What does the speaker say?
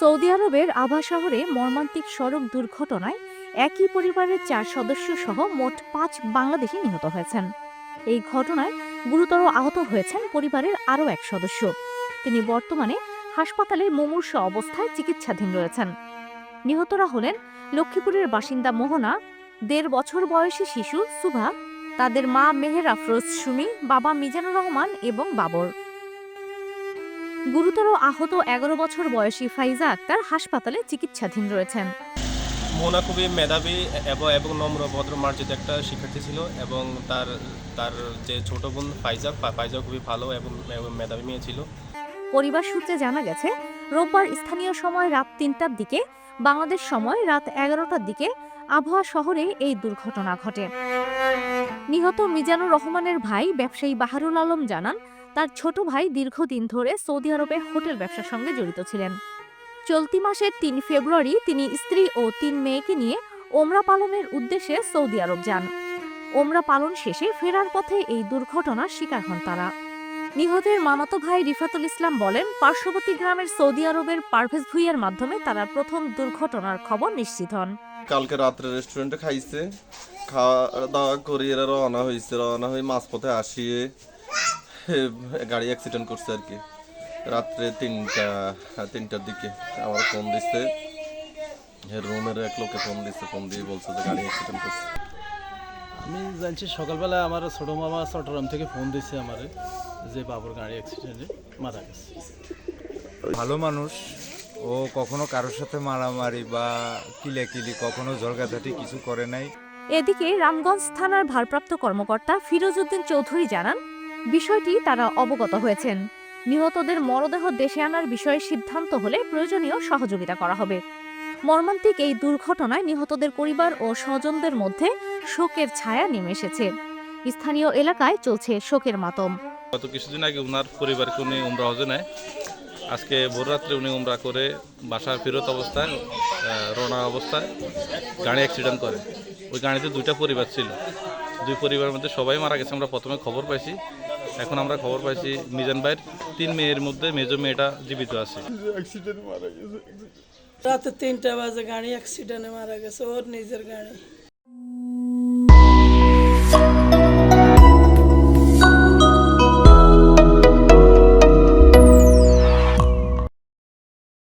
Saudi আরবের আভা শহরে মর্মান্তিক সড়ক দুর্ঘটনায় একই পরিবারের 4 সদস্য সহ মোট 5 বাংলাদেশি নিহত হয়েছেন। এই ঘটনায় গুরুতর আহত হয়েছেন পরিবারের আরও এক সদস্য। তিনি বর্তমানে হাসপাতালে মুমূর্ষু অবস্থায় চিকিৎসাধীন রয়েছেন। নিহতরা হলেন লক্ষ্মীপুরের বাসিন্দা মোহনা, 1.5 বছর বয়সী শিশু সুভা, তাদের মা মেহের আফরোজ সুমি, বাবা মিজানুর রহমান এবং বাবর। গুরুতর আহত 11 বছর বয়সী ফাইজা আক্তার হাসপাতালে চিকিৎসাধীন রয়েছেন। মোনা খুবই মেধাবী এবং নম্র ভদ্র মার্জিত একটা শিক্ষার্থী ছিল, এবং তার তার যে ছোট বোন ফাইজা খুবই ভালো এবং মেধাবী মেয়ে ছিল। পরিবার সূত্রে জানা গেছে, রোববার স্থানীয় সময় রাত 3টার দিকে, বাংলাদেশ সময় রাত 11টার দিকে আবহাওয়া শহরে এই দুর্ঘটনা ঘটে। নিহত মিজানুর রহমানের ভাই ব্যবসায়ী বাহারুল আলম জানান, তার ছোট ভাই দীর্ঘদিন ধরে সৌদি আরবে হোটেল ব্যবসার সঙ্গে জড়িত ছিলেন। চলতি মাসের 3 ফেব্রুয়ারি তিনি স্ত্রী ও 3 মেয়েকে নিয়ে ওমরা পালনের উদ্দেশ্যে সৌদি আরব যান। ওমরা পালন শেষে ফেরার পথে এই দুর্ঘটনার শিকার হন তারা। নিহতের মামাতো ভাই রিফাতুল ইসলাম বলেন, পার্শ্ববর্তী গ্রামের সৌদি আরবের পারভেজ ভুইয়ার মাধ্যমে তারা প্রথম দুর্ঘটনার খবর নিশ্চিত হন। কালকে রাত্রে রেস্টুরেন্টে খাইছে, খাওয়া দাওয়া করে এরা রওনা হয়ে মাঝপথে আসিয়ে গাড়ি অ্যাক্সিডেন্ট করছে আর কি। রাত্রে 3টার দিকে আমার ফোন দিচ্ছে, রুমের এক লোকে ফোন দিয়ে বলছে যে গাড়ি অ্যাক্সিডেন্ট করছে। আমি জানছি সকালবেলা আমার ছোটো মামা চট্টগ্রাম থেকে ফোন দিচ্ছে আমারে যে বাবুর গাড়ি অ্যাক্সিডেন্টে মারা গেছে। ভালো মানুষ, ও কখনো কারোর সাথে মারামারি বা কিলাকিলি, কখনো ঝগড়াঝাটি কিছু করে নাই। এদিকে রামগঞ্জ থানার ভারপ্রাপ্ত কর্মকর্তা ফিরোজ উদ্দিন চৌধুরী জানান, বিষয়টি তারা অবগত হয়েছেন। নিহতদের মরদেহ দেশে আনার বিষয়ে সিদ্ধান্ত হলে প্রয়োজনীয় সহযোগিতা করা হবে। মর্মান্তিক এই দুর্ঘটনায় নিহতদের পরিবার ও স্বজনদের মধ্যে শোকের ছায়া নেমে এসেছে। স্থানীয় এলাকায় চলছে শোকের মাতম। গত কিছুদিন আগে ওনার পরিবারকে উনি উমরা হজে নেয়। আজকে ভোর রাত্রে উনি উমরা করে বাসায় ফেরত অবস্থায় রওনা অবস্থায় গাড়ি অ্যাক্সিডেন্ট করে। ওই গাড়িতে 2টা পরিবার ছিল, 2 পরিবারের মধ্যে সবাই মারা গেছে। আমরা প্রথমে খবর পাইছি, এখন আমরা খবর পাইছি মিজান ভাইয়ের 3 মেয়ের মধ্যে মেজো মেয়েটা জীবিত আছে। রাতে 3টা বাজে গাড়ি অ্যাক্সিডেন্টে মারা গেছে, ওর নিজের গাড়ি।